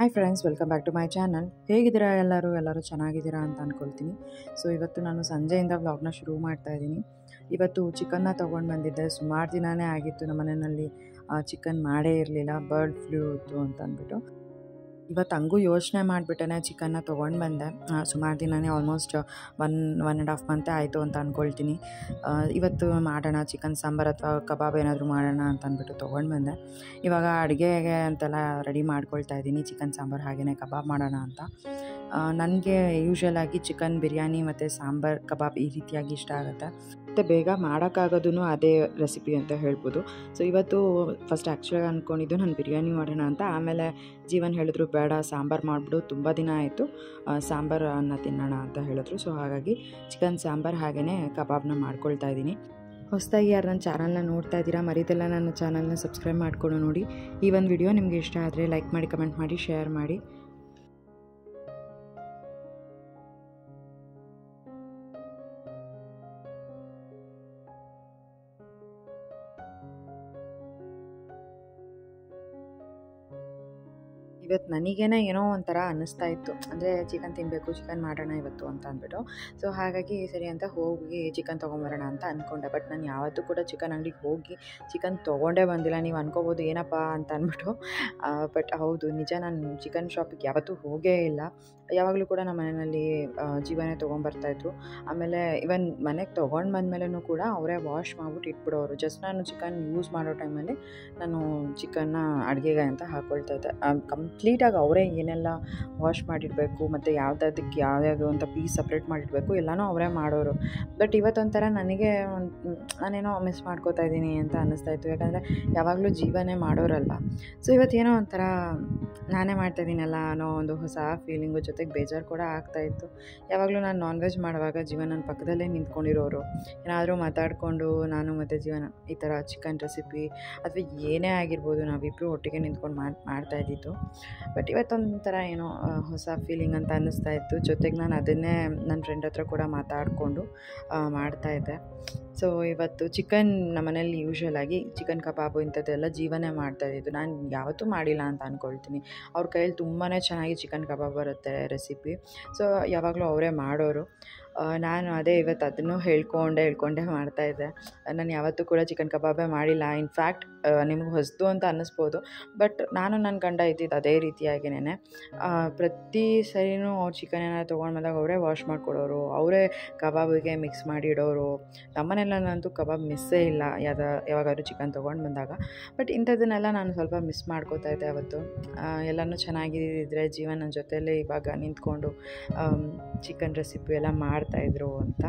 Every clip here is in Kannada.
Hi friends, welcome back to my channel. ಹೇಗಿದ್ದೀರಾ ಎಲ್ಲರೂ ಚೆನ್ನಾಗಿದ್ದೀರಾ ಅಂತ ಅಂದ್ಕೊಳ್ತೀನಿ. ಸೊ ಇವತ್ತು ನಾನು ಸಂಜೆಯಿಂದ ವ್ಲಾಗ್ನ ಶುರು ಮಾಡ್ತಾ ಇದ್ದೀನಿ. ಇವತ್ತು ಚಿಕನ್ನ ತೊಗೊಂಡು ಬಂದಿದ್ದೆ. ಸುಮಾರು ದಿನವೇ ಆಗಿತ್ತು ನಮ್ಮ ಮನೆಯಲ್ಲಿ ಚಿಕನ್ ಮಾಡೇ ಇರಲಿಲ್ಲ. ಬರ್ಡ್ ಫ್ಲೂ ಇತ್ತು ಅಂತ ಅಂದ್ಬಿಟ್ಟು ಇವತ್ತು ಹಂಗೂ ಯೋಚನೆ ಮಾಡಿಬಿಟ್ಟೆ ಚಿಕನ್ನ ತೊಗೊಂಡು ಬಂದೆ. ಸುಮಾರು ದಿನವೇ ಆಲ್ಮೋಸ್ಟ್ ಒನ್ ಆ್ಯಂಡ್ ಹಾಫ್ ಮಂತೇ ಆಯಿತು ಅಂತ ಅಂದ್ಕೊಳ್ತೀನಿ. ಇವತ್ತು ಮಾಡೋಣ ಚಿಕನ್ ಸಾಂಬಾರು ಅಥವಾ ಕಬಾಬ್ ಏನಾದರೂ ಮಾಡೋಣ ಅಂತ ಅಂದ್ಬಿಟ್ಟು ತೊಗೊಂಡು ಬಂದೆ. ಇವಾಗ ಅಡುಗೆಗೆ ಅಂತೆಲ್ಲ ರೆಡಿ ಮಾಡ್ಕೊಳ್ತಾ ಇದ್ದೀನಿ. ಚಿಕನ್ ಸಾಂಬಾರು ಹಾಗೆಯೇ ಕಬಾಬ್ ಮಾಡೋಣ ಅಂತ. ನನಗೆ ಯೂಶ್ವಲಾಗಿ ಚಿಕನ್ ಬಿರಿಯಾನಿ ಮತ್ತು ಸಾಂಬಾರು ಕಬಾಬ್ ಈ ರೀತಿಯಾಗಿ ಇಷ್ಟ ಆಗುತ್ತೆ. ಮತ್ತು ಬೇಗ ಮಾಡೋಕ್ಕಾಗೋದು ಅದೇ ರೆಸಿಪಿ ಅಂತ ಹೇಳ್ಬೋದು. ಸೊ ಇವತ್ತು ಫಸ್ಟ್ ಆ್ಯಕ್ಚುಲಾಗಿ ಅಂದ್ಕೊಂಡಿದ್ದು ನಾನು ಬಿರಿಯಾನಿ ಮಾಡೋಣ ಅಂತ. ಆಮೇಲೆ ಜೀವನ್ ಹೇಳಿದ್ರು ಬೇಡ, ಸಾಂಬಾರು ಮಾಡಿಬಿಡು, ತುಂಬ ದಿನ ಆಯಿತು, ಸಾಂಬಾರು ಅನ್ನ ತಿನ್ನೋಣ ಅಂತ ಹೇಳಿದ್ರು. ಸೊ ಹಾಗಾಗಿ ಚಿಕನ್ ಸಾಂಬಾರು ಹಾಗೆಯೇ ಕಬಾಬ್ನ ಮಾಡ್ಕೊಳ್ತಾ ಇದ್ದೀನಿ. ಹೊಸದಾಗಿ ಯಾರು ನನ್ನ ಚಾನಲ್ನ ನೋಡ್ತಾ ಇದ್ದೀರಾ, ಮರೀದೆಲ್ಲ ನನ್ನ ಚಾನಲ್ನ ಸಬ್ಸ್ಕ್ರೈಬ್ ಮಾಡಿಕೊಂಡು ನೋಡಿ. ಈ ಒಂದು ವಿಡಿಯೋ ನಿಮಗೆ ಇಷ್ಟ ಆದರೆ ಲೈಕ್ ಮಾಡಿ, ಕಮೆಂಟ್ ಮಾಡಿ, ಶೇರ್ ಮಾಡಿ. ಇವತ್ತು ನನಗೇನೆ ಏನೋ ಒಂಥರ ಅನ್ನಿಸ್ತಾ ಇತ್ತು, ಅಂದರೆ ಚಿಕನ್ ತಿನ್ನಬೇಕು, ಚಿಕನ್ ಮಾಡೋಣ ಇವತ್ತು ಅಂತ ಅಂದ್ಬಿಟ್ಟು. ಸೊ ಹಾಗಾಗಿ ಸರಿ ಅಂತ ಹೋಗಿ ಚಿಕನ್ ತೊಗೊಂಬರೋಣ ಅಂತ ಅಂದ್ಕೊಂಡೆ. ಬಟ್ ನಾನು ಯಾವತ್ತೂ ಕೂಡ ಚಿಕನ್ ಅಂಗಡಿಗೆ ಹೋಗಿ ಚಿಕನ್ ತೊಗೊಂಡೇ ಬಂದಿಲ್ಲ. ನೀವು ಅನ್ಕೋಬೋದು ಏನಪ್ಪ ಅಂತ ಅಂದ್ಬಿಟ್ಟು. ಬಟ್ ಹೌದು, ನಿಜ, ನಾನು ಚಿಕನ್ ಶಾಪಿಗೆ ಯಾವತ್ತೂ ಹೋಗೇ ಇಲ್ಲ. ಯಾವಾಗಲೂ ಕೂಡ ನಮ್ಮ ಮನೆಯಲ್ಲಿ ಜೀವನೇ ತೊಗೊಂಬರ್ತಾಯಿದ್ರು. ಆಮೇಲೆ ಇವನ್ ಮನೆಗೆ ತೊಗೊಂಡು ಬಂದಮೇಲೂ ಕೂಡ ಅವರೇ ವಾಶ್ ಮಾಡಿಬಿಟ್ಟು ಇಟ್ಬಿಡೋರು. ಜಸ್ಟ್ ನಾನು ಚಿಕನ್ ಯೂಸ್ ಮಾಡೋ ಟೈಮಲ್ಲಿ ನಾನು ಚಿಕನ್ನ ಅಡುಗೆಗೆ ಅಂತ ಹಾಕ್ಕೊಳ್ತಾ ಇದ್ದೆ. ಕಂಪ್ಲೀಟಾಗಿ ಅವರೇ ಏನೆಲ್ಲ ವಾಶ್ ಮಾಡಿಡಬೇಕು ಮತ್ತು ಯಾವುದಕ್ಕೆ ಯಾವ್ಯಾವುದು ಅಂತ ಪೀಸ್ ಸಪ್ರೇಟ್ ಮಾಡಿಡಬೇಕು ಎಲ್ಲನೂ ಅವರೇ ಮಾಡೋರು. ಬಟ್ ಇವತ್ತೊಂಥರ ನನಗೆ ನಾನೇನೋ ಮಿಸ್ ಮಾಡ್ಕೋತಾ ಇದ್ದೀನಿ ಅಂತ ಅನ್ನಿಸ್ತಾಯಿತ್ತು. ಯಾಕಂದರೆ ಯಾವಾಗಲೂ ಜೀವನೇ ಮಾಡೋರಲ್ವ. ಸೊ ಇವತ್ತೇನೋ ಒಂಥರ ನಾನೇ ಮಾಡ್ತಾಯಿದ್ದೀನಲ್ಲ ಅನ್ನೋ ಒಂದು ಹೊಸ ಫೀಲಿಂಗು, ಜೊತೆಗೆ ಬೇಜಾರು ಕೂಡ ಆಗ್ತಾಯಿತ್ತು. ಯಾವಾಗಲೂ ನಾನು ನಾನ್ ವೆಜ್ ಮಾಡುವಾಗ ಜೀವನ ನನ್ನ ಪಕ್ಕದಲ್ಲೇ ನಿಂತ್ಕೊಂಡಿರೋರು. ಏನಾದರೂ ಮಾತಾಡಿಕೊಂಡು ನಾನು ಮತ್ತು ಜೀವನ ಈ ಥರ ಚಿಕನ್ ರೆಸಿಪಿ ಅಥವಾ ಏನೇ ಆಗಿರ್ಬೋದು ನಾವಿಬ್ಬರು ಒಟ್ಟಿಗೆ ನಿಂತ್ಕೊಂಡು ಮಾಡ್ತಾಯಿದ್ದಿದ್ದು. ಬಟ್ ಇವತ್ತೊಂಥರ ಏನೋ ಹೊಸ ಫೀಲಿಂಗ್ ಅಂತ ಅನ್ನಿಸ್ತಾ ಇತ್ತು. ಜೊತೆಗೆ ನಾನು ಅದನ್ನೇ ನನ್ನ ಫ್ರೆಂಡ್ ಹತ್ರ ಕೂಡ ಮಾತಾಡಿಕೊಂಡು ಮಾಡ್ತಾಯಿದ್ದೆ. ಸೊ ಇವತ್ತು ಚಿಕನ್ ನಮ್ಮನೇಲಿ ಯೂಶ್ವಲಾಗಿ ಚಿಕನ್ ಕಬಾಬು ಇಂಥದ್ದೆಲ್ಲ ಜೀವನೇ ಮಾಡ್ತಾಯಿದ್ದು. ನಾನು ಯಾವತ್ತೂ ಮಾಡಿಲ್ಲ ಅಂತ ಅಂದ್ಕೊಳ್ತೀನಿ. ಅವ್ರ ಕೈಯಲ್ಲಿ ತುಂಬಾ ಚೆನ್ನಾಗಿ ಚಿಕನ್ ಕಬಾಬ್ ಬರುತ್ತೆ ರೆಸಿಪಿ. ಸೊ ಯಾವಾಗಲೂ ಅವರೇ ಮಾಡೋರು. ನಾನು ಅದೇ ಇವತ್ತು ಅದನ್ನು ಹೇಳ್ಕೊಂಡೇ ಮಾಡ್ತಾಯಿದ್ದೆ. ನಾನು ಯಾವತ್ತೂ ಕೂಡ ಚಿಕನ್ ಕಬಾಬೇ ಮಾಡಿಲ್ಲ. ಇನ್ಫ್ಯಾಕ್ಟ್ ನಿಮ್ಗೆ ಹೊಸದು ಅಂತ ಅನ್ನಿಸ್ಬೋದು, ಬಟ್ ನಾನು ನನ್ನ ಗಂಡ ಇದ್ದಿದ್ದು ಅದೇ ರೀತಿಯಾಗಿಯೇ. ಪ್ರತಿ ಸರಿನೂ ಅವ್ರು ಚಿಕನ್ ಏನಾದ್ರು ತೊಗೊಂಡು ಬಂದಾಗ ಅವರೇ ವಾಶ್ ಮಾಡಿಕೊಡೋರು, ಅವರೇ ಕಬಾಬಿಗೆ ಮಿಕ್ಸ್ ಮಾಡಿ ಇಡೋರು. ನಮ್ಮನೆಯಲ್ಲಂತೂ ಕಬಾಬ್ ಮಿಸ್ಸೇ ಇಲ್ಲ ಯಾವಾಗಾದ್ರೂ ಚಿಕನ್ ತೊಗೊಂಡು ಬಂದಾಗ. ಬಟ್ ಇಂಥದ್ದನ್ನೆಲ್ಲ ನಾನು ಸ್ವಲ್ಪ ಮಿಸ್ ಮಾಡ್ಕೋತಾ ಇದ್ದೆ ಅವತ್ತು. ಎಲ್ಲನೂ ಚೆನ್ನಾಗಿದ್ದರೆ ಜೀವನ ನನ್ನ ಜೊತೆಯಲ್ಲೇ ಇವಾಗ ನಿಂತ್ಕೊಂಡು ಚಿಕನ್ ರೆಸಿಪಿ ಎಲ್ಲ ಮಾಡ್ತಾಯಿದ್ರು ಅಂತ.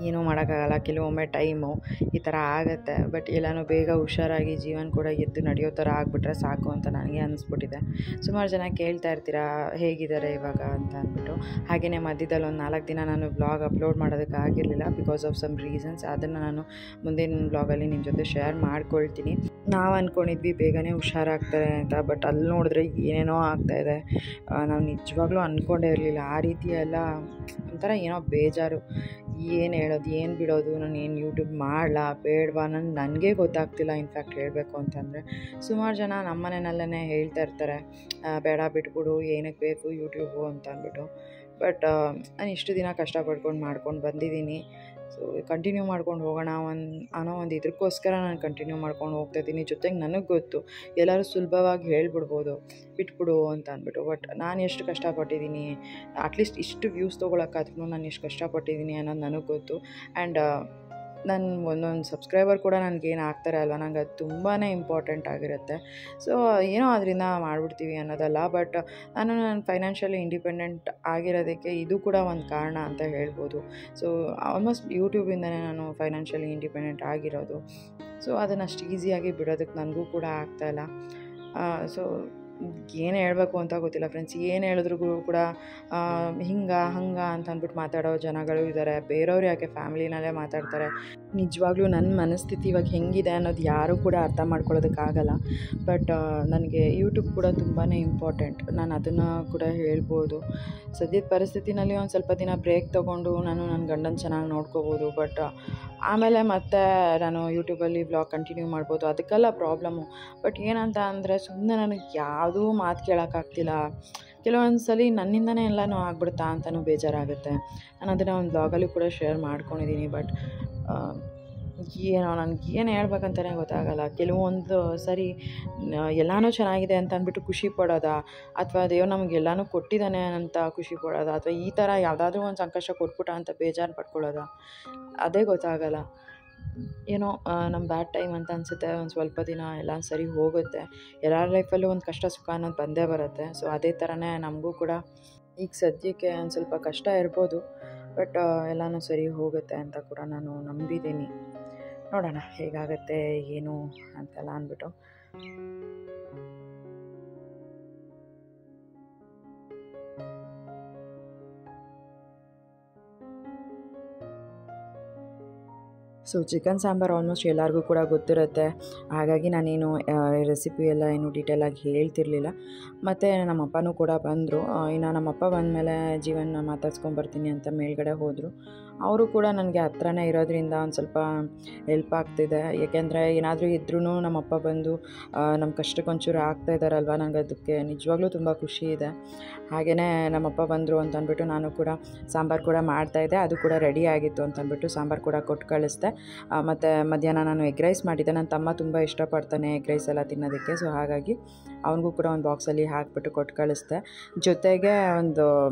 ಏನೂ ಮಾಡೋಕ್ಕಾಗಲ್ಲ, ಕೆಲವೊಮ್ಮೆ ಟೈಮು ಈ ಥರ ಆಗುತ್ತೆ. ಬಟ್ ಎಲ್ಲನೂ ಬೇಗ ಹುಷಾರಾಗಿ ಜೀವನ ಕೂಡ ಎದ್ದು ನಡೆಯೋ ಥರ ಆಗಿಬಿಟ್ರೆ ಸಾಕು ಅಂತ ನನಗೆ ಅನ್ನಿಸ್ಬಿಟ್ಟಿದೆ. ಸುಮಾರು ಜನ ಕೇಳ್ತಾ ಇರ್ತೀರಾ ಹೇಗಿದ್ದಾರೆ ಇವಾಗ ಅಂತ ಅಂದ್ಬಿಟ್ಟು. ಹಾಗೆಯೇ ಮಧ್ಯದಲ್ಲಿ ಒಂದು 4 ದಿನ ನಾನು ವ್ಲಾಗ್ ಅಪ್ಲೋಡ್ ಮಾಡೋದಕ್ಕೆ ಆಗಿರಲಿಲ್ಲ, ಬಿಕಾಸ್ ಆಫ್ ಸಮ್ ರೀಸನ್ಸ್. ಅದನ್ನು ನಾನು ಮುಂದಿನ ವ್ಲಾಗಲ್ಲಿ ನಿಮ್ಮ ಜೊತೆ ಶೇರ್ ಮಾಡ್ಕೊಳ್ತೀನಿ. ನಾವು ಅಂದ್ಕೊಂಡಿದ್ವಿ ಬೇಗನೆ ಹುಷಾರಾಗ್ತಾರೆ ಅಂತ, ಬಟ್ ಅಲ್ಲಿ ನೋಡಿದ್ರೆ ಏನೇನೋ ಆಗ್ತಾಯಿದೆ. ನಾವು ನಿಜವಾಗ್ಲೂ ಅಂದ್ಕೊಂಡೇ ಇರಲಿಲ್ಲ. ಆ ರೀತಿ ಎಲ್ಲ ಒಂಥರ ಏನೋ ಬೇಜಾರು. ಏನು ಹೇಳೋದು, ಏನು ಬಿಡೋದು, ನಾನು ಏನು ಯೂಟ್ಯೂಬ್ ಮಾಡಲಾ ಬೇಡವಾ ನನಗೆ ಗೊತ್ತಾಗ್ತಿಲ್ಲ. ಇನ್ಫ್ಯಾಕ್ಟ್ ಹೇಳಬೇಕು ಅಂತಂದರೆ ಸುಮಾರು ಜನ ನಮ್ಮ ಮನೆಯಲ್ಲೇ ಹೇಳ್ತಾ ಇರ್ತಾರೆ, ಬೇಡ ಬಿಟ್ಬಿಡು, ಏನಕ್ಕೆ ಬೇಕು ಯೂಟ್ಯೂಬು ಅಂತ ಅಂದ್ಬಿಟ್ಟು. ಬಟ್ ನಾನು ಇಷ್ಟು ದಿನ ಕಷ್ಟಪಡ್ಕೊಂಡು ಮಾಡ್ಕೊಂಡು ಬಂದಿದ್ದೀನಿ. ಸೊ ಕಂಟಿನ್ಯೂ ಮಾಡ್ಕೊಂಡು ಹೋಗೋಣ ಅನ್ನೋ ಒಂದು ಇದಕ್ಕೋಸ್ಕರ ನಾನು ಕಂಟಿನ್ಯೂ ಮಾಡ್ಕೊಂಡು ಹೋಗ್ತಾಯಿದ್ದೀನಿ. ಜೊತೆಗೆ ನನಗೆ ಗೊತ್ತು ಎಲ್ಲರೂ ಸುಲಭವಾಗಿ ಹೇಳ್ಬಿಡ್ಬೋದು ಬಿಟ್ಬಿಡು ಅಂತ ಅಂದ್ಬಿಟ್ಟು. ಬಟ್ ನಾನು ಎಷ್ಟು ಕಷ್ಟಪಟ್ಟಿದ್ದೀನಿ, ಅಟ್ಲೀಸ್ಟ್ ಇಷ್ಟು ವ್ಯೂಸ್ ತೊಗೊಳಕ್ಕಾದ್ರೂ ನಾನು ಎಷ್ಟು ಕಷ್ಟಪಟ್ಟಿದ್ದೀನಿ ಅನ್ನೋದು ನನಗೆ ಗೊತ್ತು. ಆ್ಯಂಡ್ ನನ್ನ ಒಂದೊಂದು ಸಬ್ಸ್ಕ್ರೈಬರ್ ಕೂಡ ನನಗೇನು ಆಗ್ತಾರೆ ಅಲ್ವ, ನಂಗೆ ಅದು ತುಂಬಾ ಇಂಪಾರ್ಟೆಂಟ್ ಆಗಿರುತ್ತೆ. ಸೊ ಏನೋ ಅದರಿಂದ ಮಾಡಿಬಿಡ್ತೀವಿ ಅನ್ನೋದಲ್ಲ, ಬಟ್ ನಾನು ಫೈನಾನ್ಷಿಯಲಿ ಇಂಡಿಪೆಂಡೆಂಟ್ ಆಗಿರೋದಕ್ಕೆ ಇದು ಕೂಡ ಒಂದು ಕಾರಣ ಅಂತ ಹೇಳ್ಬೋದು. ಸೊ ಆಲ್ಮೋಸ್ಟ್ ಯೂಟ್ಯೂಬಿಂದನೇ ನಾನು ಫೈನಾನ್ಷಿಯಲಿ ಇಂಡಿಪೆಂಡೆಂಟ್ ಆಗಿರೋದು. ಸೊ ಅದನ್ನು ಅಷ್ಟು ಈಸಿಯಾಗಿ ಬಿಡೋದಕ್ಕೆ ನನಗೂ ಕೂಡ ಆಗ್ತಾಯಿಲ್ಲ. ಸೊ ಏನು ಹೇಳಬೇಕು ಅಂತ ಗೊತ್ತಿಲ್ಲ ಫ್ರೆಂಡ್ಸ್. ಏನು ಹೇಳಿದ್ರು ಕೂಡ ಹಿಂಗೆ ಹಂಗೆ ಅಂತ ಅಂದ್ಬಿಟ್ಟು ಮಾತಾಡೋ ಜನಗಳು ಇದ್ದಾರೆ. ಬೇರೆಯವ್ರು ಯಾಕೆ ಫ್ಯಾಮಿಲಿನಲ್ಲೇ ಮಾತಾಡ್ತಾರೆ. ನಿಜವಾಗ್ಲೂ ನನ್ನ ಮನಸ್ಥಿತಿ ಇವಾಗ ಹೆಂಗಿದೆ ಅನ್ನೋದು ಯಾರೂ ಕೂಡ ಅರ್ಥ ಮಾಡ್ಕೊಳ್ಳೋದಕ್ಕಾಗಲ್ಲ. ಬಟ್ ನನಗೆ ಯೂಟ್ಯೂಬ್ ಕೂಡ ತುಂಬಾ ಇಂಪಾರ್ಟೆಂಟ್. ನಾನು ಅದನ್ನು ಕೂಡ ಹೇಳ್ಬೋದು. ಸದ್ಯದ ಪರಿಸ್ಥಿತಿನಲ್ಲಿ ಒಂದು ಸ್ವಲ್ಪ ದಿನ ಬ್ರೇಕ್ ತೊಗೊಂಡು ನಾನು ನನ್ನ ಗಂಡನ ಚೆನ್ನಾಗಿ ನೋಡ್ಕೋಬೋದು. ಬಟ್ ಆಮೇಲೆ ಮತ್ತೆ ನಾನು ಯೂಟ್ಯೂಬಲ್ಲಿ ವ್ಲಾಗ್ ಕಂಟಿನ್ಯೂ ಮಾಡ್ಬೋದು, ಅದಕ್ಕೆಲ್ಲ ಪ್ರಾಬ್ಲಮ್ಮು. ಬಟ್ ಏನಂತ ಅಂದರೆ ಸುಮ್ಮನೆ ನನಗೆ ಯಾವುದೂ ಮಾತು ಕೇಳೋಕ್ಕಾಗ್ತಿಲ್ಲ. ಕೆಲವೊಂದು ಸಲ ನನ್ನಿಂದನೇ ಎಲ್ಲನೂ ಆಗ್ಬಿಡುತ್ತಾ ಅಂತಲೂ ಬೇಜಾರಾಗುತ್ತೆ. ನಾನು ಅದನ್ನು ಒಂದು ವ್ಲಾಗಲ್ಲೂ ಕೂಡ ಶೇರ್ ಮಾಡ್ಕೊಂಡಿದ್ದೀನಿ. ಬಟ್ ಏನೋ ನನಗೆ ಏನು ಹೇಳ್ಬೇಕಂತಲೇ ಗೊತ್ತಾಗಲ್ಲ. ಕೆಲವೊಂದು ಸರಿ ಎಲ್ಲನೂ ಚೆನ್ನಾಗಿದೆ ಅಂತ ಅಂದ್ಬಿಟ್ಟು ಖುಷಿ ಪಡೋದಾ, ಅಥವಾ ದೇವ್ರು ನಮಗೆ ಎಲ್ಲನೂ ಕೊಟ್ಟಿದ್ದಾನೆ ಅಂತ ಖುಷಿ ಪಡೋದಾ, ಅಥವಾ ಈ ಥರ ಯಾವುದಾದ್ರೂ ಒಂದು ಸಂಕಷ್ಟ ಕೊಟ್ಬಿಟ್ಟ ಅಂತ ಬೇಜಾರು ಪಡ್ಕೊಳ್ಳೋದಾ, ಅದೇ ಗೊತ್ತಾಗಲ್ಲ. ಏನೋ ನಮ್ಮ ಬ್ಯಾಡ್ ಟೈಮ್ ಅಂತ ಅನಿಸುತ್ತೆ. ಒಂದು ಸ್ವಲ್ಪ ದಿನ ಎಲ್ಲ ಸರಿ ಹೋಗುತ್ತೆ. ಎಲ್ಲರ ಲೈಫಲ್ಲೂ ಒಂದು ಕಷ್ಟ ಸುಖ ಅನ್ನೋದು ಬಂದೇ ಬರುತ್ತೆ. ಸೊ ಅದೇ ಥರನೇ ನಮಗೂ ಕೂಡ ಈಗ ಸದ್ಯಕ್ಕೆ ಒಂದು ಸ್ವಲ್ಪ ಕಷ್ಟ ಇರ್ಬೋದು. ಬಟ್ ಎಲ್ಲನೂ ಸರಿ ಹೋಗುತ್ತೆ ಅಂತ ಕೂಡ ನಾನು ನಂಬಿದ್ದೀನಿ. ನೋಡೋಣ ಹೇಗಾಗುತ್ತೆ ಏನು ಅಂತೆಲ್ಲ ಅಂದ್ಬಿಟ್ಟು. ಸೊ ಚಿಕನ್ ಸಾಂಬಾರು ಆಲ್ಮೋಸ್ಟ್ ಎಲ್ಲರಿಗೂ ಕೂಡ ಗೊತ್ತಿರುತ್ತೆ. ಹಾಗಾಗಿ ನಾನೇನು ರೆಸಿಪಿ ಎಲ್ಲ ಏನು ಡೀಟೇಲಾಗಿ ಹೇಳ್ತಿರಲಿಲ್ಲ. ಮತ್ತು ನಮ್ಮಪ್ಪನೂ ಕೂಡ ಬಂದರು. ಇನ್ನು ನಮ್ಮಪ್ಪ ಬಂದಮೇಲೆ ಜೀವನ ಮಾತಾಡ್ಸ್ಕೊಂಬರ್ತೀನಿ ಅಂತ ಮೇಲ್ಗಡೆ ಹೋದರು. ಅವರು ಕೂಡ ನನಗೆ ಹತ್ರನೇ ಇರೋದ್ರಿಂದ ಒಂದು ಸ್ವಲ್ಪ ಹೆಲ್ಪ್ ಆಗ್ತಿದೆ. ಏಕೆಂದರೆ ಏನಾದರೂ ಇದ್ರೂ ನಮ್ಮಪ್ಪ ಬಂದು ನಮ್ಮ ಕಷ್ಟಕ್ಕೆ ಒಂಚೂರು ಆಗ್ತಾಯಿದ್ದಾರಲ್ವ, ನನಗೆ ಅದಕ್ಕೆ ನಿಜವಾಗ್ಲೂ ತುಂಬ ಖುಷಿ ಇದೆ. ಹಾಗೆಯೇ ನಮ್ಮಪ್ಪ ಬಂದರು ಅಂತ ಅಂದ್ಬಿಟ್ಟು ನಾನು ಕೂಡ ಸಾಂಬಾರು ಕೂಡ ಮಾಡ್ತಾಯಿದ್ದೆ. ಅದು ಕೂಡ ರೆಡಿ ಆಗಿತ್ತು ಅಂತ ಅಂದ್ಬಿಟ್ಟು ಸಾಂಬಾರು ಕೂಡ ಕೊಟ್ಟು ಕಳಿಸ್ದೆ. ಮತ್ತು ಮಧ್ಯಾಹ್ನ ನಾನು ಎಗ್ ರೈಸ್ ಮಾಡಿದ್ದೆ. ನನ್ನ ತಮ್ಮ ತುಂಬ ಇಷ್ಟಪಡ್ತಾನೆ ಎಗ್ ರೈಸ್ ಎಲ್ಲ ತಿನ್ನೋದಕ್ಕೆ. ಸೊ ಹಾಗಾಗಿ ಅವನಿಗೂ ಕೂಡ ಒಂದು ಬಾಕ್ಸಲ್ಲಿ ಹಾಕಿಬಿಟ್ಟು ಕೊಟ್ಟು ಕಳಿಸ್ದೆ. ಜೊತೆಗೆ ಒಂದು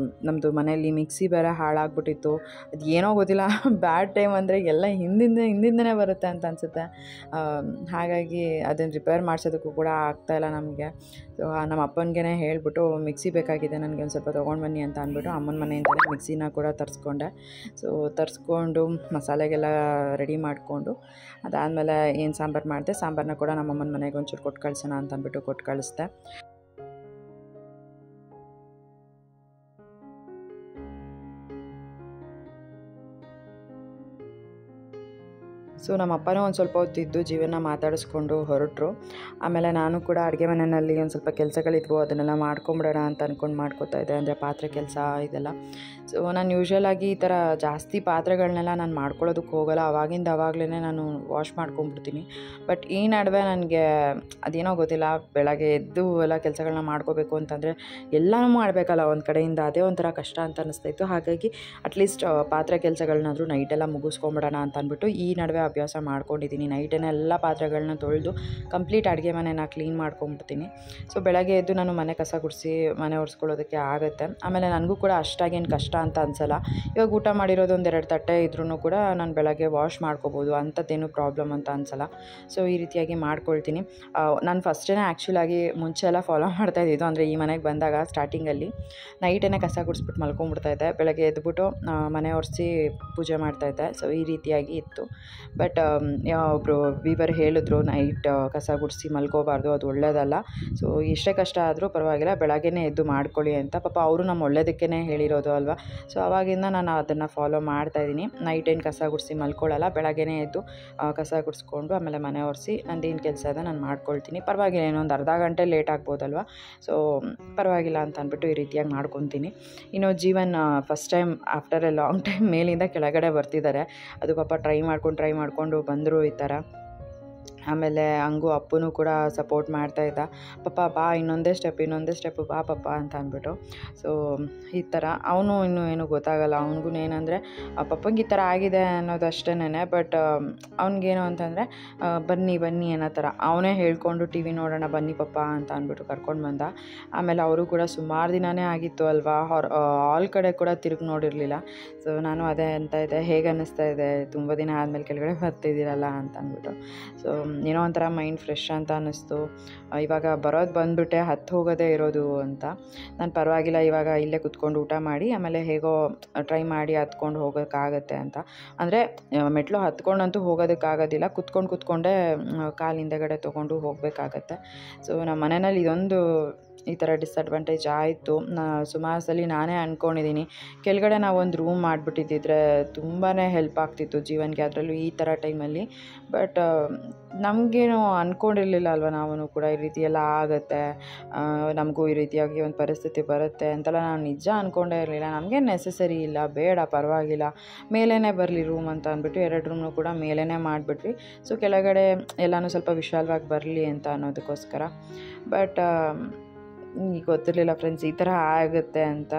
ನಮ್ಮದು ಮನೆಯಲ್ಲಿ ಮಿಕ್ಸಿ ಬೇರೆ ಹಾಳಾಗ್ಬಿಟ್ಟಿತ್ತು. ಅದು ಏನೋ ಗೊತ್ತಿಲ್ಲ, ಬ್ಯಾಡ್ ಟೈಮ್ ಅಂದರೆ ಎಲ್ಲ ಹಿಂದಿಂದನೇ ಬರುತ್ತೆ ಅಂತ ಅನಿಸುತ್ತೆ. ಹಾಗಾಗಿ ಅದನ್ನು ರಿಪೇರ್ ಮಾಡಿಸೋದಕ್ಕೂ ಕೂಡ ಆಗ್ತಾಯಿಲ್ಲ ನಮಗೆ. ಸೊ ನಮ್ಮ ಅಪ್ಪನಿಗೆ ಹೇಳಿಬಿಟ್ಟು ಮಿಕ್ಸಿ ಬೇಕಾಗಿದೆ ನನಗೆ ಒಂದು ಸ್ವಲ್ಪ ತೊಗೊಂಡು ಬನ್ನಿ ಅಂತ ಅಂದ್ಬಿಟ್ಟು ಅಮ್ಮನ ಮನೆಯಿಂದಲೇ ಮಿಕ್ಸಿನ ಕೂಡ ತರಿಸ್ಕೊಂಡೆ. ಸೊ ತರಿಸ್ಕೊಂಡು ಮಸಾಲೆಗೆಲ್ಲ ರೆಡಿ ಮಾಡಿಕೊಂಡು ಅದಾದಮೇಲೆ ಏನು ಸಾಂಬಾರು ಮಾಡಿದೆ, ಸಾಂಬಾರನ್ನ ಕೂಡ ನಮ್ಮಮ್ಮನ ಮನೆಗೆ ಒಂಚೂರು ಕೊಟ್ಟು ಕಳ್ಸೋಣ ಅಂತ ಅಂದ್ಬಿಟ್ಟು ಕೊಟ್ಟು ಕಳಿಸ್ದೆ. ಸೊ ನಮ್ಮ ಅಪ್ಪನೂ ಒಂದು ಸ್ವಲ್ಪ ಹೊತ್ತಿದ್ದು ಜೀವನ ಮಾತಾಡಿಸ್ಕೊಂಡು ಹೊರಟರು. ಆಮೇಲೆ ನಾನು ಕೂಡ ಅಡುಗೆ ಮನೆಯಲ್ಲಿ ಒಂದು ಸ್ವಲ್ಪ ಕೆಲಸಗಳಿದ್ವು, ಅದನ್ನೆಲ್ಲ ಮಾಡ್ಕೊಂಬಿಡೋಣ ಅಂತ ಅಂದ್ಕೊಂಡು ಮಾಡ್ಕೋತಾ ಇದ್ದೆ. ಅಂದರೆ ಪಾತ್ರೆ ಕೆಲಸ ಇದೆಲ್ಲ. ಸೊ ನಾನು ಯೂಶ್ವಲಾಗಿ ಈ ಥರ ಜಾಸ್ತಿ ಪಾತ್ರೆಗಳನ್ನೆಲ್ಲ ನಾನು ಮಾಡ್ಕೊಳ್ಳೋದಕ್ಕೆ ಹೋಗೋಲ್ಲ. ಆವಾಗಲೇ ನಾನು ವಾಶ್ ಮಾಡ್ಕೊಂಬಿಡ್ತೀನಿ. ಬಟ್ ಈ ನಡುವೆ ನನಗೆ ಅದೇನೋ ಗೊತ್ತಿಲ್ಲ, ಬೆಳಗ್ಗೆ ಎದ್ದು ಎಲ್ಲ ಕೆಲಸಗಳನ್ನ ಮಾಡ್ಕೋಬೇಕು ಅಂತಂದರೆ ಎಲ್ಲನೂ ಮಾಡಬೇಕಲ್ಲ ಒಂದು ಕಡೆಯಿಂದ, ಅದೇ ಒಂಥರ ಕಷ್ಟ ಅಂತ ಅನ್ನಿಸ್ತಾಯಿತ್ತು. ಹಾಗಾಗಿ ಅಟ್ಲೀಸ್ಟ್ ಪಾತ್ರೆ ಕೆಲಸಗಳನ್ನಾದರೂ ನೈಟೆಲ್ಲ ಮುಗಿಸ್ಕೊಂಬಿಡೋಣ ಅಂತ ಅಂದ್ಬಿಟ್ಟು ಈ ನಡುವೆ ಅಭ್ಯಾಸ ಮಾಡ್ಕೊಂಡಿದ್ದೀನಿ. ನೈಟೇನೆ ಎಲ್ಲ ಪಾತ್ರೆಗಳನ್ನ ತೊಳೆದು ಕಂಪ್ಲೀಟ್ ಅಡುಗೆ ಮನೆನ ಕ್ಲೀನ್ ಮಾಡ್ಕೊಂಬಿಡ್ತೀನಿ. ಸೊ ಬೆಳಗ್ಗೆ ಎದ್ದು ನಾನು ಮನೆ ಕಸ ಗುಡಿಸಿ ಮನೆ ಒರೆಸ್ಕೊಳ್ಳೋದಕ್ಕೆ ಆಗುತ್ತೆ. ಆಮೇಲೆ ನನಗೂ ಕೂಡ ಅಷ್ಟಾಗೇನು ಕಷ್ಟ ಅಂತ ಅನಿಸಲ್ಲ. ಇವಾಗ ಊಟ ಮಾಡಿರೋದು ಒಂದೆರಡು ತಟ್ಟೆ ಇದ್ರೂ ಕೂಡ ನಾನು ಬೆಳಗ್ಗೆ ವಾಶ್ ಮಾಡ್ಕೋಬೋದು, ಅಂಥದ್ದೇನು ಪ್ರಾಬ್ಲಮ್ ಅಂತ ಅನಿಸಲ್ಲ. ಸೊ ಈ ರೀತಿಯಾಗಿ ಮಾಡ್ಕೊಳ್ತೀನಿ. ನಾನು ಫಸ್ಟೇ ಆ್ಯಕ್ಚುಲಾಗಿ ಮುಂಚೆ ಎಲ್ಲ ಫಾಲೋ ಮಾಡ್ತಾಯಿದ್ದು, ಅಂದರೆ ಈ ಮನೆಗೆ ಬಂದಾಗ ಸ್ಟಾರ್ಟಿಂಗಲ್ಲಿ ನೈಟೇನೆ ಕಸ ಗುಡಿಸ್ಬಿಟ್ಟು ಮಲ್ಕೊಂಡ್ಬಿಡ್ತಾಯಿದ್ದೆ. ಬೆಳಗ್ಗೆ ಎದ್ಬಿಟ್ಟು ಮನೆ ಒರೆಸಿ ಪೂಜೆ ಮಾಡ್ತಾಯಿದ್ದೆ. ಸೊ ಈ ರೀತಿಯಾಗಿ ಇತ್ತು. ಬಟ್ ಒಬ್ಬರು ವೀವರ್ ಹೇಳಿದ್ರು, ನೈಟ್ ಕಸ ಗುಡಿಸಿ ಮಲ್ಕೋಬಾರ್ದು, ಅದು ಒಳ್ಳೆಯದಲ್ಲ. ಸೊ ಎಷ್ಟೇ ಕಷ್ಟ ಆದರೂ ಪರವಾಗಿಲ್ಲ, ಬೆಳಗ್ಗೆನೇ ಎದ್ದು ಮಾಡ್ಕೊಳ್ಳಿ ಅಂತ. ಪಾಪ ಅವರು ನಮ್ಮ ಒಳ್ಳೆಯದಕ್ಕೇ ಹೇಳಿರೋದು ಅಲ್ವಾ. ಸೊ ಆವಾಗಿಂದ ನಾನು ಅದನ್ನು ಫಾಲೋ ಮಾಡ್ತಾಯಿದ್ದೀನಿ. ನೈಟ್ ಏನು ಕಸ ಗುಡಿಸಿ ಮಲ್ಕೊಳ್ಳಲ್ಲ, ಬೆಳಗ್ಗೆನೇ ಎದ್ದು ಕಸ ಗುಡಿಸ್ಕೊಂಡು ಆಮೇಲೆ ಮನೆ ಒರೆಸಿ ನಂದೇನು ಕೆಲಸ ಇದೆ ನಾನು ಮಾಡ್ಕೊಳ್ತೀನಿ. ಪರವಾಗಿಲ್ಲ, ಇನ್ನೊಂದು ಅರ್ಧ ಗಂಟೆ ಲೇಟ್ ಆಗ್ಬೋದಲ್ವ. ಸೊ ಪರವಾಗಿಲ್ಲ ಅಂತ ಅಂದ್ಬಿಟ್ಟು ಈ ರೀತಿಯಾಗಿ ಮಾಡ್ಕೊತೀನಿ. ಇನ್ನು Jeevan first time after A long time ಮೇಲಿಂದ ಕೆಳಗಡೆ ಬರ್ತಿದ್ದಾರೆ. ಅದು ಪಾಪ ಟ್ರೈ ಮಾಡ್ಕೊಂಡು ಬಂದರು ಈ ಥರ. ಆಮೇಲೆ ಹಂಗೂ ಅಪ್ಪನೂ ಕೂಡ ಸಪೋರ್ಟ್ ಮಾಡ್ತಾಯಿದ್ದ. ಪಾಪ ಬಾ ಇನ್ನೊಂದೇ ಸ್ಟೆಪ್ಪು ಬಾ ಪಾಪ ಅಂತ ಅಂದ್ಬಿಟ್ಟು. ಸೊ ಈ ಥರ ಅವನು ಇನ್ನೂ ಏನೂ ಗೊತ್ತಾಗಲ್ಲ. ಅವ್ನಿಗೂ ಏನಂದರೆ ಪಪ್ಪಂಗೆ ಈ ಥರ ಆಗಿದೆ ಅನ್ನೋದು ಅಷ್ಟೇನೆ. ಬಟ್ ಅವ್ನಿಗೇನು ಅಂತಂದರೆ ಬನ್ನಿ ಅನ್ನೋ ಥರ ಅವನೇ ಹೇಳ್ಕೊಂಡು ಟಿ ವಿ ನೋಡೋಣ ಬನ್ನಿ ಪಪ್ಪ ಅಂತ ಅಂದ್ಬಿಟ್ಟು ಕರ್ಕೊಂಡು ಬಂದ. ಆಮೇಲೆ ಅವರು ಕೂಡ ಸುಮಾರು ದಿನವೇ ಆಗಿತ್ತು ಅಲ್ವಾ, ಆಲ್ ಕಡೆ ಕೂಡ ತಿರುಗಿ ನೋಡಿರಲಿಲ್ಲ. ಸೊ ನಾನು ಅದೇ ಅಂತ ಇದ್ದೆ, ಹೇಗೆ ಅನ್ನಿಸ್ತಾ ಇದೆ ತುಂಬ ದಿನ ಆದಮೇಲೆ ಕೆಳಗಡೆ ಬರ್ತಿದ್ದೀರಲ್ಲ ಅಂತ ಅಂದ್ಬಿಟ್ಟು. ಸೊ ಏನೋ ಒಂಥರ ಮೈಂಡ್ ಫ್ರೆಶ್ ಅಂತ ಅನ್ನಿಸ್ತು. ಇವಾಗ ಬಂದುಬಿಟ್ಟೆ, ಹತ್ತು ಹೋಗೋದೇ ಇರೋದು ಅಂತ. ನಾನು ಪರವಾಗಿಲ್ಲ, ಇವಾಗ ಇಲ್ಲೇ ಕುತ್ಕೊಂಡು ಊಟ ಮಾಡಿ ಆಮೇಲೆ ಹೇಗೋ ಟ್ರೈ ಮಾಡಿ ಹತ್ಕೊಂಡು ಹೋಗೋಕ್ಕಾಗತ್ತೆ ಅಂತ. ಅಂದರೆ ಮೆಟ್ಲು ಹತ್ಕೊಂಡಂತೂ ಹೋಗೋದಕ್ಕಾಗೋದಿಲ್ಲ, ಕುತ್ಕೊಂಡೇ ಕಾಲು ಹಿಂದೆಗಡೆ ತೊಗೊಂಡು ಹೋಗಬೇಕಾಗತ್ತೆ. ಸೊ ನಮ್ಮ ಮನೆಯಲ್ಲಿ ಇದೊಂದು ಈ ಥರ ಡಿಸಡ್ವಾಂಟೇಜ್ ಆಯಿತು. ಸುಮಾರು ಸಲ ನಾನೇ ಅಂದ್ಕೊಂಡಿದ್ದೀನಿ ಕೆಳಗಡೆ ನಾವೊಂದು ರೂಮ್ ಮಾಡಿಬಿಟ್ಟಿದ್ದಿದ್ರೆ ತುಂಬಾ ಹೆಲ್ಪ್ ಆಗ್ತಿತ್ತು ಜೀವನ್ಗೆ, ಅದರಲ್ಲೂ ಈ ಥರ ಟೈಮಲ್ಲಿ. ಬಟ್ ನಮಗೇನು ಅಂದ್ಕೊಂಡಿರಲಿಲ್ಲ ಅಲ್ವ ನಾವು ಕೂಡ ಈ ರೀತಿ ಎಲ್ಲ ಆಗುತ್ತೆ, ನಮಗೂ ಈ ರೀತಿಯಾಗಿ ಒಂದು ಪರಿಸ್ಥಿತಿ ಬರುತ್ತೆ ಅಂತೆಲ್ಲ ನಾವು ನಿಜ ಅಂದ್ಕೊಂಡೇ ಇರಲಿಲ್ಲ. ನಮಗೇನು ನೆಸೆಸರಿ ಇಲ್ಲ, ಬೇಡ ಪರವಾಗಿಲ್ಲ ಮೇಲೇ ಬರಲಿ ರೂಮ್ ಅಂತ ಅಂದ್ಬಿಟ್ಟು 2 ರೂಮ್ನು ಕೂಡ ಮೇಲೇ ಮಾಡಿಬಿಟ್ವಿ. ಸೊ ಕೆಳಗಡೆ ಎಲ್ಲನೂ ಸ್ವಲ್ಪ ವಿಶಾಲವಾಗಿ ಬರಲಿ ಅಂತ ಅನ್ನೋದಕ್ಕೋಸ್ಕರ. ಬಟ್ ಈಗ ಗೊತ್ತಿರಲಿಲ್ಲ ಫ್ರೆಂಡ್ಸ್ ಈ ಥರ ಆಗುತ್ತೆ ಅಂತ.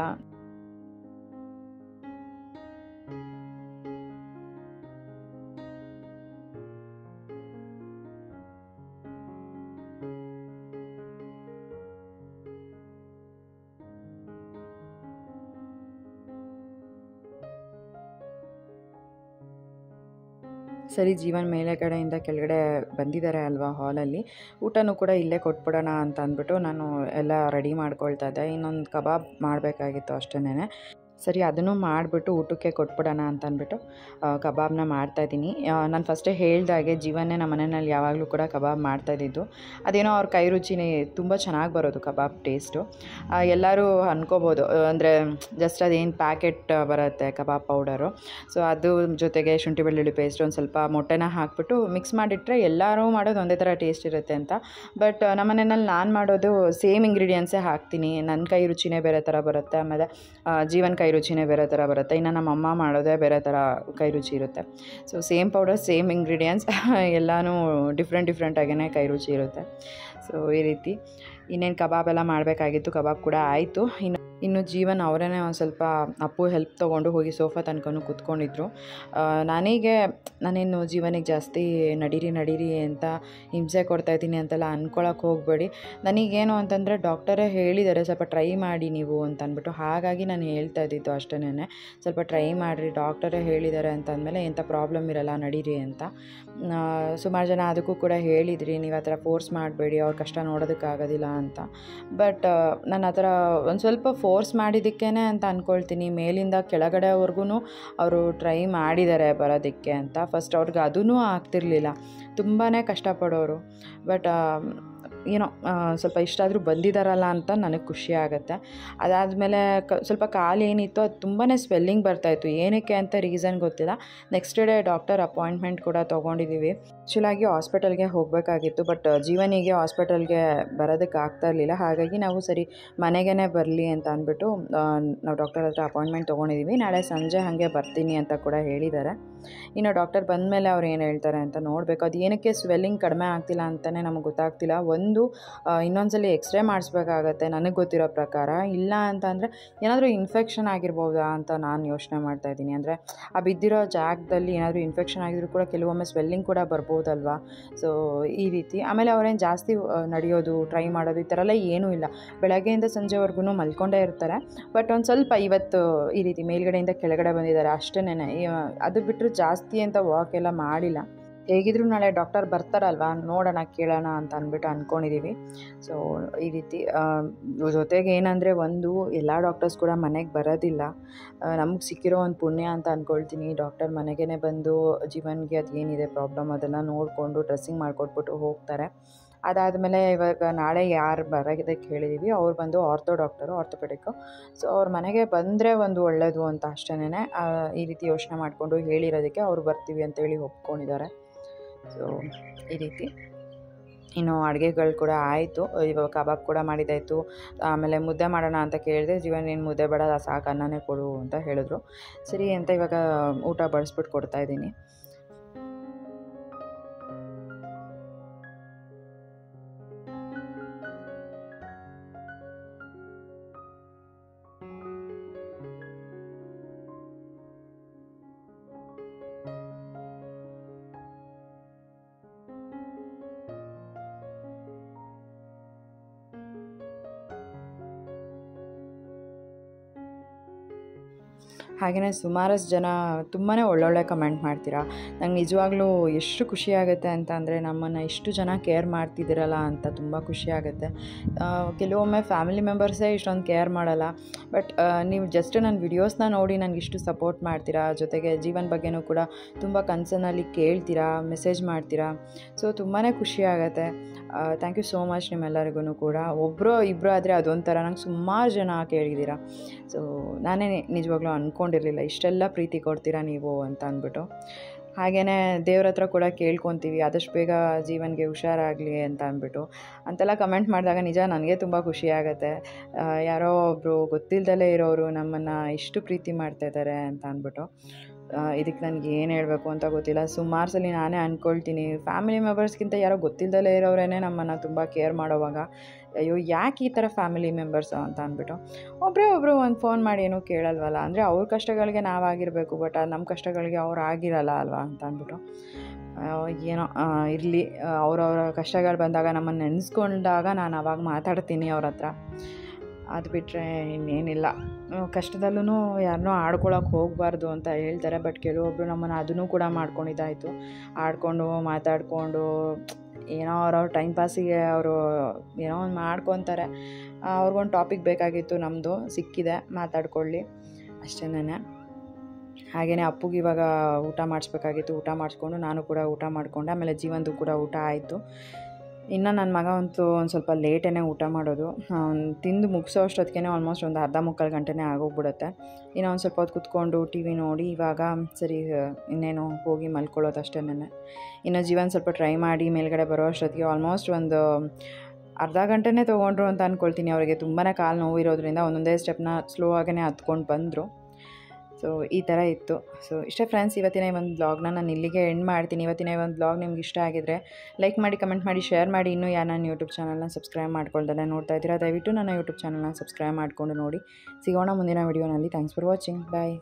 ಸರಿ, ಜೀವನ್ ಮೇಲೆ ಕಡೆಯಿಂದ ಕೆಳಗಡೆ ಬಂದಿದ್ದಾರೆ ಅಲ್ವಾ ಹಾಲಲ್ಲಿ, ಊಟನೂ ಕೂಡ ಇಲ್ಲೇ ಕೊಟ್ಬಿಡೋಣ ಅಂತ ಅಂದ್ಬಿಟ್ಟು ನಾನು ಎಲ್ಲ ರೆಡಿ ಮಾಡ್ಕೊಳ್ತಾ ಇದ್ದೆ. ಇನ್ನೊಂದು ಕಬಾಬ್ ಮಾಡಬೇಕಾಗಿತ್ತು ಅಷ್ಟೇನೆ. ಸರಿ ಅದನ್ನು ಮಾಡಿಬಿಟ್ಟು ಊಟಕ್ಕೆ ಕೊಟ್ಬಿಡೋಣ ಅಂತ ಅಂದ್ಬಿಟ್ಟು ಕಬಾಬ್ನ ಮಾಡ್ತಾಯಿದ್ದೀನಿ. ನಾನು ಫಸ್ಟೇ ಹೇಳ್ದಾಗೆ ಜೀವನ್ನೇ ನಮ್ಮ ಮನೆಯಲ್ಲಿ ಯಾವಾಗಲೂ ಕೂಡ ಕಬಾಬ್ ಮಾಡ್ತಾಯಿದ್ದು. ಅದೇನೋ ಅವ್ರ ಕೈ ರುಚಿನೇ ತುಂಬ ಚೆನ್ನಾಗಿ ಬರೋದು ಕಬಾಬ್ ಟೇಸ್ಟು. ಎಲ್ಲರೂ ಅಂದ್ಕೋಬೋದು ಅಂದರೆ ಜಸ್ಟ್ ಅದೇನು ಪ್ಯಾಕೆಟ್ ಬರುತ್ತೆ ಕಬಾಬ್ ಪೌಡರು, ಸೊ ಅದು ಜೊತೆಗೆ ಶುಂಠಿ ಬೆಳ್ಳುಳ್ಳಿ ಪೇಸ್ಟ್ ಒಂದು ಸ್ವಲ್ಪ ಮೊಟ್ಟೆನ ಹಾಕಿಬಿಟ್ಟು ಮಿಕ್ಸ್ ಮಾಡಿಟ್ರೆ ಎಲ್ಲರೂ ಮಾಡೋದು ಒಂದೇ ಥರ ಟೇಸ್ಟ್ ಇರುತ್ತೆ ಅಂತ. ಬಟ್ ನಮ್ಮ ಮನೆಯಲ್ಲಿ ನಾನು ಮಾಡೋದು ಸೇಮ್ ಇಂಗ್ರೀಡಿಯೆಂಟ್ಸೇ ಹಾಕ್ತೀನಿ. ನನ್ನ ಕೈ ರುಚಿನೇ ಬೇರೆ ಥರ ಬರುತ್ತೆ, ಆಮೇಲೆ ಜೀವನ್ ಕೈ ರುಚಿನೇ ಬೇರೆ ಥರ ಬರುತ್ತೆ, ಇನ್ನು ನಮ್ಮ ಅಮ್ಮ ಮಾಡೋದೇ ಬೇರೆ ಥರ ಕೈ ರುಚಿ ಇರುತ್ತೆ. So same powder same ingredients ಎಲ್ಲನೂ ಡಿಫ್ರೆಂಟಾಗೇ ಕೈ ರುಚಿ ಇರುತ್ತೆ. ಸೊ ಈ ರೀತಿ ಇನ್ನೇನು ಕಬಾಬ್ ಎಲ್ಲ ಮಾಡಬೇಕಾಗಿತ್ತು, ಕಬಾಬ್ ಕೂಡ ಆಯಿತು. ಇನ್ನು ಜೀವನ್ ಅವರೇ ಒಂದು ಸ್ವಲ್ಪ ಅಪ್ಪು ಹೆಲ್ಪ್ ತೊಗೊಂಡು ಹೋಗಿ ಸೋಫಾ ತನಕನೂ ಕೂತ್ಕೊಂಡಿದ್ರು. ನಾನೇನು ಜೀವನಿಗೆ ಜಾಸ್ತಿ ನಡೀರಿ ಅಂತ ಹಿಂಸೆ ಕೊಡ್ತಾಯಿದ್ದೀನಿ ಅಂತೆಲ್ಲ ಅಂದ್ಕೊಳಕ್ಕೆ ಹೋಗಬೇಡಿ. ನನಗೇನು ಅಂತಂದರೆ ಡಾಕ್ಟರೇ ಹೇಳಿದ್ದಾರೆ ಸ್ವಲ್ಪ ಟ್ರೈ ಮಾಡಿ ನೀವು ಅಂತ ಅಂದ್ಬಿಟ್ಟು, ಹಾಗಾಗಿ ನಾನು ಹೇಳ್ತಾ ಇದ್ದಿದ್ದು ಅಷ್ಟೇನೆ. ಸ್ವಲ್ಪ ಟ್ರೈ ಮಾಡಿರಿ, ಡಾಕ್ಟರೇ ಹೇಳಿದ್ದಾರೆ ಅಂತಂದಮೇಲೆ ಎಂಥ ಪ್ರಾಬ್ಲಮ್ ಇರಲ್ಲ, ನಡೀರಿ ಅಂತ. ಸುಮಾರು ಜನ ಅದಕ್ಕೂ ಕೂಡ ಹೇಳಿದ್ರಿ, ನೀವು ಆ ಥರ ಫೋರ್ಸ್ ಮಾಡಬೇಡಿ, ಅವ್ರ ಕಷ್ಟ ನೋಡೋದಕ್ಕಾಗೋದಿಲ್ಲ ಅಂತ. ಬಟ್ ನಾನು ಆ ಥರ ಒಂದು ಸ್ವಲ್ಪ ಫೋರ್ಸ್ ಮಾಡಿದ್ದಕ್ಕೇ ಅಂತ ಅಂದ್ಕೊಳ್ತೀನಿ. ಮೇಲಿಂದ ಕೆಳಗಡೆವರೆಗೂ ಅವರು ಟ್ರೈ ಮಾಡಿದ್ದಾರೆ ಬರೋದಕ್ಕೆ ಅಂತ. ಫಸ್ಟ್ ಅವ್ರಿಗೆ ಅದೂ ಆಗ್ತಿರಲಿಲ್ಲ, ತುಂಬಾ ಕಷ್ಟಪಡೋರು. ಬಟ್ ಏನೋ ಸ್ವಲ್ಪ ಇಷ್ಟಾದರೂ ಬಂದಿದ್ದಾರಲ್ಲ ಅಂತ ನನಗೆ ಖುಷಿ ಆಗುತ್ತೆ. ಅದಾದಮೇಲೆ ಸ್ವಲ್ಪ ಕಾಲು ಏನಿತ್ತು ಅದು ತುಂಬಾ ಸ್ವೆಲ್ಲಿಂಗ್ ಬರ್ತಾಯಿತ್ತು, ಏನಕ್ಕೆ ಅಂತ ರೀಸನ್ ಗೊತ್ತಿಲ್ಲ. ನೆಕ್ಸ್ಟ್ ಡೇ ಡಾಕ್ಟರ್ ಅಪಾಯಿಂಟ್ಮೆಂಟ್ ಕೂಡ ತೊಗೊಂಡಿದ್ದೀವಿ. ಆ್ಯಕ್ಚುಲಾಗಿ ಹಾಸ್ಪಿಟಲ್ಗೆ ಹೋಗಬೇಕಾಗಿತ್ತು, ಬಟ್ ಜೀವನಿಗೆ ಹಾಸ್ಪಿಟಲ್ಗೆ ಬರೋದಕ್ಕೆ ಆಗ್ತಾ ಇರಲಿಲ್ಲ. ಹಾಗಾಗಿ ನಾವು ಸರಿ ಮನೆಗೇ ಬರಲಿ ಅಂತ ಅಂದ್ಬಿಟ್ಟು ನಾವು ಡಾಕ್ಟರ್ ಹತ್ರ ಅಪಾಯಿಂಟ್ಮೆಂಟ್ ತೊಗೊಂಡಿದ್ದೀವಿ. ನಾಳೆ ಸಂಜೆ ಹಾಗೆ ಬರ್ತೀನಿ ಅಂತ ಕೂಡ ಹೇಳಿದ್ದಾರೆ. ಇನ್ನು ಡಾಕ್ಟರ್ ಬಂದಮೇಲೆ ಅವ್ರು ಏನು ಹೇಳ್ತಾರೆ ಅಂತ ನೋಡಬೇಕು. ಅದು ಏನಕ್ಕೆ ಸ್ವೆಲ್ಲಿಂಗ್ ಕಡಿಮೆ ಆಗ್ತಿಲ್ಲ ಅಂತಲೇ ನಮಗೆ ಗೊತ್ತಾಗ್ತಿಲ್ಲ. ಇನ್ನೊಂದ್ಸಲಿ ಎಕ್ಸ್ರೇ ಮಾಡಿಸ್ಬೇಕಾಗತ್ತೆ ನನಗೆ ಗೊತ್ತಿರೋ ಪ್ರಕಾರ. ಇಲ್ಲ ಅಂತ ಅಂದರೆ ಏನಾದರೂ ಇನ್ಫೆಕ್ಷನ್ ಆಗಿರ್ಬೋದಾ ಅಂತ ನಾನು ಯೋಚನೆ ಮಾಡ್ತಾಯಿದ್ದೀನಿ. ಅಂದರೆ ಆ ಬಿದ್ದಿರೋ ಜಾಗದಲ್ಲಿ ಏನಾದರೂ ಇನ್ಫೆಕ್ಷನ್ ಆಗಿದ್ರು ಕೂಡ ಕೆಲವೊಮ್ಮೆ ಸ್ವೆಲ್ಲಿಂಗ್ ಕೂಡ ಬರ್ಬೋದಲ್ವಾ. ಸೊ ಈ ರೀತಿ. ಆಮೇಲೆ ಅವರೇನು ಜಾಸ್ತಿ ನಡೆಯೋದು ಟ್ರೈ ಮಾಡೋದು ಈ ಥರ ಎಲ್ಲ ಏನೂ ಇಲ್ಲ, ಬೆಳಗ್ಗೆಯಿಂದ ಸಂಜೆವರೆಗೂ ಮಲ್ಕೊಂಡೇ ಇರ್ತಾರೆ. ಬಟ್ ಒಂದು ಸ್ವಲ್ಪ ಇವತ್ತು ಈ ರೀತಿ ಮೇಲ್ಗಡೆಯಿಂದ ಕೆಳಗಡೆ ಬಂದಿದ್ದಾರೆ ಅಷ್ಟೇನೆ. ಅದು ಬಿಟ್ಟರು ಜಾಸ್ತಿ ಅಂತ ವಾಕ್ ಎಲ್ಲ ಮಾಡಿಲ್ಲ. ಹೇಗಿದ್ರು ನಾಳೆ ಡಾಕ್ಟರ್ ಬರ್ತಾರಲ್ವ, ನೋಡೋಣ ಕೇಳೋಣ ಅಂತ ಅಂದ್ಬಿಟ್ಟು ಅಂದ್ಕೊಂಡಿದ್ದೀವಿ. ಸೊ ಈ ರೀತಿ ಜೊತೆಗೆ ಏನಂದರೆ ಎಲ್ಲ ಡಾಕ್ಟರ್ಸ್ ಕೂಡ ಮನೆಗೆ ಬರೋದಿಲ್ಲ. ನಮಗೆ ಸಿಕ್ಕಿರೋ ಒಂದು ಪುಣ್ಯ ಅಂತ ಅಂದ್ಕೊಳ್ತೀನಿ. ಡಾಕ್ಟರ್ ಮನೆಗೇ ಬಂದು ಜೀವನ್ಗೆ ಅದು ಏನಿದೆ ಪ್ರಾಬ್ಲಮ್ ಅದನ್ನು ನೋಡಿಕೊಂಡು ಡ್ರೆಸ್ಸಿಂಗ್ ಮಾಡಿಕೊಟ್ಬಿಟ್ಟು ಹೋಗ್ತಾರೆ. ಅದಾದಮೇಲೆ ಇವಾಗ ನಾಳೆ ಯಾರು ಬರೋದಕ್ಕೆ ಹೇಳಿದ್ದೀವಿ ಅವ್ರು ಬಂದು ಆರ್ಥೋಪೆಡಿಕ್ಕು. ಸೊ ಅವ್ರ ಮನೆಗೆ ಬಂದರೆ ಒಂದು ಒಳ್ಳೆಯದು ಅಂತ ಅಷ್ಟೇನೆ. ಈ ರೀತಿ ಯೋಚನೆ ಮಾಡಿಕೊಂಡು ಹೇಳಿರೋದಕ್ಕೆ ಅವ್ರು ಬರ್ತೀವಿ ಅಂತೇಳಿ ಒಪ್ಕೊಂಡಿದ್ದಾರೆ. ಸೊ ಈ ರೀತಿ ಇನ್ನು ಅಡುಗೆಗಳು ಕೂಡ ಆಯಿತು. ಇವಾಗ ಕಬಾಬ್ ಕೂಡ ಮಾಡಿದ್ದಾಯಿತು. ಆಮೇಲೆ ಮುದ್ದೆ ಮಾಡೋಣ ಅಂತ ಕೇಳಿದೆ. ಜೀವನ ಏನು ಮುದ್ದೆ ಬೇಡ ಸಾಕು ಅನ್ನನೇ ಕೊಡು ಅಂತ ಹೇಳಿದ್ರು. ಸರಿ ಅಂತ ಇವಾಗ ಊಟ ಬಡಿಸ್ಬಿಟ್ಟು ಕೊಡ್ತಾಯಿದ್ದೀನಿ. ಹಾಗೆಯೇ ಸುಮಾರಷ್ಟು ಜನ ತುಂಬಾ ಒಳ್ಳೊಳ್ಳೆ ಕಮೆಂಟ್ ಮಾಡ್ತೀರಾ. ನಂಗೆ ನಿಜವಾಗ್ಲೂ ಎಷ್ಟು ಖುಷಿಯಾಗುತ್ತೆ ಅಂತ ಅಂದರೆ ನಮ್ಮನ್ನು ಇಷ್ಟು ಜನ ಕೇರ್ ಮಾಡ್ತಿದ್ದೀರಲ್ಲ ಅಂತ ತುಂಬ ಖುಷಿಯಾಗುತ್ತೆ. ಕೆಲವೊಮ್ಮೆ ಫ್ಯಾಮಿಲಿ ಮೆಂಬರ್ಸೇ ಇಷ್ಟೊಂದು ಕೇರ್ ಮಾಡಲ್ಲ. ಬಟ್ ನೀವು ಜಸ್ಟ್ ನನ್ನ ವಿಡಿಯೋಸ್ನ ನೋಡಿ ನನಗಿಷ್ಟು ಸಪೋರ್ಟ್ ಮಾಡ್ತೀರಾ. ಜೊತೆಗೆ ಜೀವನ ಬಗ್ಗೆನೂ ಕೂಡ ತುಂಬ ಕನ್ಸರ್ನಲ್ಲಿ ಕೇಳ್ತೀರಾ, ಮೆಸೇಜ್ ಮಾಡ್ತೀರಾ. ಸೊ ತುಂಬಾ ಖುಷಿಯಾಗತ್ತೆ. ಥ್ಯಾಂಕ್ ಯು ಸೋ ಮಚ್ ನಿಮ್ಮೆಲ್ಲರಿಗೂ ಕೂಡ. ಒಬ್ಬರು ಇಬ್ಬರು ಆದರೆ ಅದೊಂಥರ ನಂಗೆ ಸುಮಾರು ಜನ ಕೇಳಿದ್ದೀರಾ. ಸೊ ನಾನೇ ನಿಜವಾಗ್ಲೂ ಅಂದ್ಕೊಂಡಿರಲಿಲ್ಲ ಇಷ್ಟೆಲ್ಲ ಪ್ರೀತಿ ಕೊಡ್ತೀರಾ ನೀವು ಅಂತ ಅಂದ್ಬಿಟ್ಟು. ಹಾಗೆಯೇ ದೇವ್ರ ಹತ್ರ ಕೂಡ ಕೇಳ್ಕೊತೀವಿ ಆದಷ್ಟು ಬೇಗ ಜೀವನ್ಗೆ ಹುಷಾರಾಗಲಿ ಅಂತ ಅಂದ್ಬಿಟ್ಟು. ಅಂತೆಲ್ಲ ಕಮೆಂಟ್ ಮಾಡಿದಾಗ ನಿಜ ನನಗೆ ತುಂಬ ಖುಷಿಯಾಗತ್ತೆ. ಯಾರೋ ಒಬ್ಬರು ಗೊತ್ತಿಲ್ಲದಲೇ ಇರೋರು ನಮ್ಮನ್ನು ಇಷ್ಟು ಪ್ರೀತಿ ಮಾಡ್ತಾಯಿದ್ದಾರೆ ಅಂತ ಅಂದ್ಬಿಟ್ಟು. ಇದಕ್ಕೆ ನನಗೆ ಏನು ಹೇಳಬೇಕು ಅಂತ ಗೊತ್ತಿಲ್ಲ. ಸುಮಾರು ಸಲ ನಾನೇ ಅಂದ್ಕೊಳ್ತೀನಿ, ಫ್ಯಾಮಿಲಿ ಮೆಂಬರ್ಸ್ಗಿಂತ ಯಾರೋ ಗೊತ್ತಿಲ್ಲದಲೇ ಇರೋರೇ ನಮ್ಮನ್ನು ತುಂಬ ಕೇರ್ ಮಾಡೋವಾಗ ಅಯ್ಯೋ ಯಾಕೆ ಈ ಥರ ಫ್ಯಾಮಿಲಿ ಮೆಂಬರ್ಸು ಅಂತ ಅಂದ್ಬಿಟ್ಟು ಒಬ್ಬರು ಒಂದು ಫೋನ್ ಮಾಡಿ ಏನೂ ಕೇಳಲ್ವಲ್ಲ. ಅಂದರೆ ಅವ್ರ ಕಷ್ಟಗಳಿಗೆ ನಾವಾಗಿರಬೇಕು, ಬಟ್ ನಮ್ಮ ಕಷ್ಟಗಳಿಗೆ ಅವ್ರು ಆಗಿರಲ್ಲ ಅಲ್ವಾ ಅಂತ ಅಂದ್ಬಿಟ್ಟು ಏನೋ ಇರಲಿ. ಅವ್ರವ್ರ ಕಷ್ಟಗಳು ಬಂದಾಗ ನಮ್ಮನ್ನು ನೆನೆಸ್ಕೊಂಡಾಗ ನಾನು ಅವಾಗ ಮಾತಾಡ್ತೀನಿ ಅವ್ರ ಹತ್ರ. ಅದು ಬಿಟ್ಟರೆ ಇನ್ನೇನಿಲ್ಲ. ಕಷ್ಟದಲ್ಲೂ ಯಾರನ್ನೂ ಆಡ್ಕೊಳಕ್ಕೆ ಹೋಗಬಾರ್ದು ಅಂತ ಹೇಳ್ತಾರೆ, ಬಟ್ ಕೆಲವೊಬ್ಬರು ನಮ್ಮನ್ನು ಅದನ್ನು ಕೂಡ ಮಾಡ್ಕೊಂಡಿದ್ದಾಯಿತು. ಆಡಿಕೊಂಡು ಮಾತಾಡಿಕೊಂಡು ಏನೋ ಅವ್ರವ್ರ ಟೈಮ್ ಪಾಸಿಗೆ ಅವರು ಏನೋ ಒಂದು ಮಾಡ್ಕೊತಾರೆ. ಅವ್ರಿಗೊಂದು ಟಾಪಿಕ್ ಬೇಕಾಗಿತ್ತು, ನಮ್ಮದು ಸಿಕ್ಕಿದೆ, ಮಾತಾಡ್ಕೊಳ್ಳಿ ಅಷ್ಟೇನೆ. ಹಾಗೆಯೇ ಅಪ್ಪುಗೆ ಇವಾಗ ಊಟ ಮಾಡಿಸ್ಬೇಕಾಗಿತ್ತು, ಊಟ ಮಾಡಿಸ್ಕೊಂಡು ನಾನು ಕೂಡ ಊಟ ಮಾಡಿಕೊಂಡೆ. ಆಮೇಲೆ ಜೀವಂದು ಕೂಡ ಊಟ ಆಯಿತು. ಇನ್ನು ನನ್ನ ಮಗ ಒಂದು ಸ್ವಲ್ಪ ಲೇಟೇ ಊಟ ಮಾಡೋದು. ತಿಂದು ಮುಗಿಸೋ ಅಷ್ಟೊತ್ತಿಗೆ ಆಲ್ಮೋಸ್ಟ್ ಒಂದು ಅರ್ಧ ಮುಕ್ಕಾಲು ಗಂಟೆನೇ ಆಗೋಗ್ಬಿಡುತ್ತೆ. ಇನ್ನು ಒಂದು ಸ್ವಲ್ಪ ಹೊತ್ತು ಕೂತ್ಕೊಂಡು ಟಿ ವಿ ನೋಡಿ ಇವಾಗ ಸರಿ ಇನ್ನೇನು ಹೋಗಿ ಮಲ್ಕೊಳ್ಳೋದು ಅಷ್ಟೇನೆ. ಇನ್ನು ಜೀವನ ಸ್ವಲ್ಪ ಟ್ರೈ ಮಾಡಿ ಮೇಲ್ಗಡೆ ಬರೋ ಅಷ್ಟೊತ್ತಿಗೆ ಆಲ್ಮೋಸ್ಟ್ ಒಂದು ಅರ್ಧ ಗಂಟೆನೇ ತೊಗೊಂಡ್ರು ಅಂತ ಅಂದ್ಕೊಳ್ತೀನಿ. ಅವರಿಗೆ ತುಂಬಾ ಕಾಲು ನೋವು ಇರೋದ್ರಿಂದ ಒಂದೊಂದೇ ಸ್ಟೆಪ್ನ ಸ್ಲೋ ಆಗೇ ಹತ್ಕೊಂಡು ಬಂದರು. ಸೊ ಈ ಥರ ಇತ್ತು. ಸೊ ಇಷ್ಟೇ ಫ್ರೆಂಡ್ಸ್, ಇವತ್ತಿನ ಈ ಒಂದು ಬ್ಲಾಗ್ನ ನಾನು ಇಲ್ಲಿಗೆ ಎಂಡ್ ಮಾಡ್ತೀನಿ. ಇವತ್ತಿನ ಈ ಒಂದು ಬ್ಲಾಗ್ ನಿಮ್ಗೆ ಇಷ್ಟ ಆಗಿದ್ರೆ ಲೈಕ್ ಮಾಡಿ, ಕಮೆಂಟ್ ಮಾಡಿ, ಶೇರ್ ಮಾಡಿ. ಇನ್ನೂ ಯಾರು ನನ್ನ ಯೂಟ್ಯೂಬ್ ಚಾನಲ್ನ ಸಬ್ಸ್ಕ್ರೈಬ್ ಮಾಡ್ಕೊಳ್ದಲ್ಲೇ ನೋಡ್ತಾ ಇದ್ದೀರಾ, ದಯವಿಟ್ಟು ನನ್ನ ಯೂಟ್ಯೂಬ್ ಚಾನಲ್ನ ಸಬ್ಸ್ಕ್ರೈಬ್ ಮಾಡಿಕೊಂಡು ನೋಡಿ. ಸಿಗೋಣ ಮುಂದಿನ ವಿಡಿಯೋನಲ್ಲಿ. Thanks for watching. ಬಾಯ್.